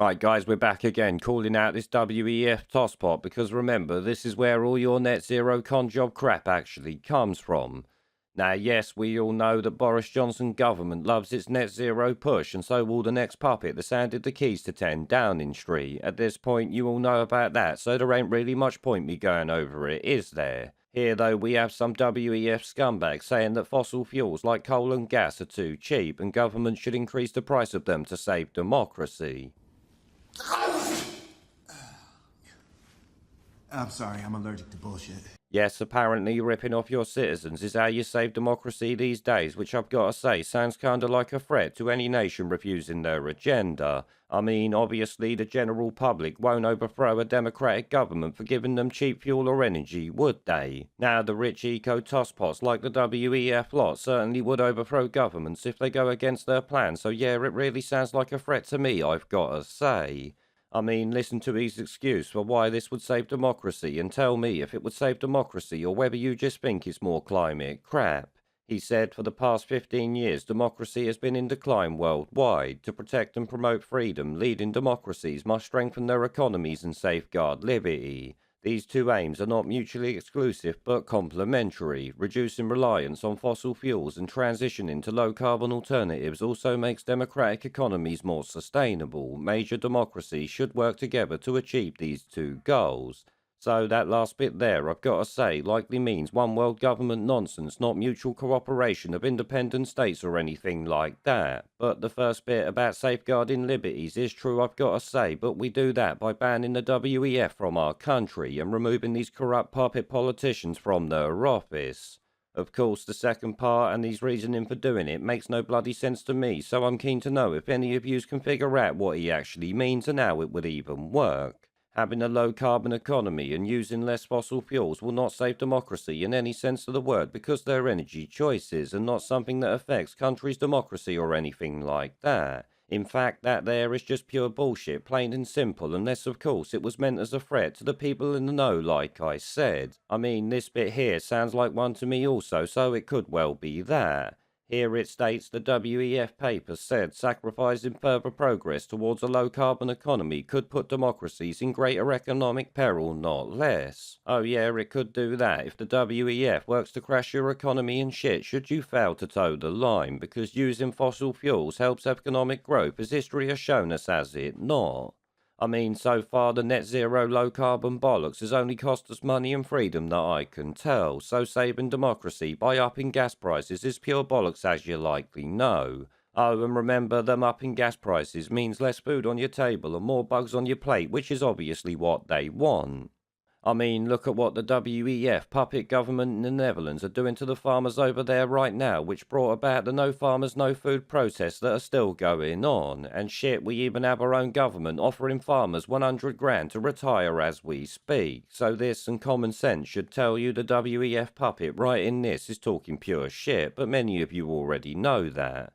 Right, guys, we're back again, calling out this WEF tosspot because remember, this is where all your net zero con job crap actually comes from. Now, yes, we all know that Boris Johnson government loves its net zero push, and so will the next puppet that handed the keys to 10 Downing Street. At this point, you all know about that, so there ain't really much point me going over it, is there? Here, though, we have some WEF scumbags saying that fossil fuels like coal and gas are too cheap, and government should increase the price of them to save democracy. I'm sorry, I'm allergic to bullshit. Yes, apparently ripping off your citizens is how you save democracy these days, which I've got to say sounds kinda like a threat to any nation refusing their agenda. I mean, obviously the general public won't overthrow a democratic government for giving them cheap fuel or energy, would they? Now, the rich eco-tosspots like the WEF lot certainly would overthrow governments if they go against their plan, so yeah, it really sounds like a threat to me, I've got to say. I mean, listen to his excuse for why this would save democracy and tell me if it would save democracy or whether you just think it's more climate crap. He said for the past 15 years, democracy has been in decline worldwide. To protect and promote freedom, leading democracies must strengthen their economies and safeguard liberty. These two aims are not mutually exclusive but complementary. Reducing reliance on fossil fuels and transitioning to low-carbon alternatives also makes democratic economies more sustainable. Major democracies should work together to achieve these two goals. So that last bit there, I've got to say, likely means one world government nonsense, not mutual cooperation of independent states or anything like that. But the first bit about safeguarding liberties is true, I've got to say, but we do that by banning the WEF from our country and removing these corrupt puppet politicians from their office. Of course, the second part and his reasoning for doing it makes no bloody sense to me, so I'm keen to know if any of yous can figure out what he actually means and how it would even work. Having a low-carbon economy and using less fossil fuels will not save democracy in any sense of the word because they're energy choices and not something that affects countries' democracy or anything like that. In fact, that there is just pure bullshit, plain and simple, unless of course it was meant as a threat to the people in the know like I said. I mean, this bit here sounds like one to me also, so it could well be that. Here it states the WEF paper said sacrificing further progress towards a low-carbon economy could put democracies in greater economic peril, not less. Oh yeah, it could do that if the WEF works to crash your economy and shit should you fail to toe the line, because using fossil fuels helps economic growth as history has shown us has it not. I mean, so far the net zero low carbon bollocks has only cost us money and freedom that I can tell, so saving democracy by upping gas prices is pure bollocks as you likely know. Oh, and remember, them upping gas prices means less food on your table and more bugs on your plate, which is obviously what they want. I mean, look at what the WEF puppet government in the Netherlands are doing to the farmers over there right now, which brought about the No Farmers No Food protests that are still going on. And shit, we even have our own government offering farmers 100 grand to retire as we speak. So this and common sense should tell you the WEF puppet right in this is talking pure shit, but many of you already know that.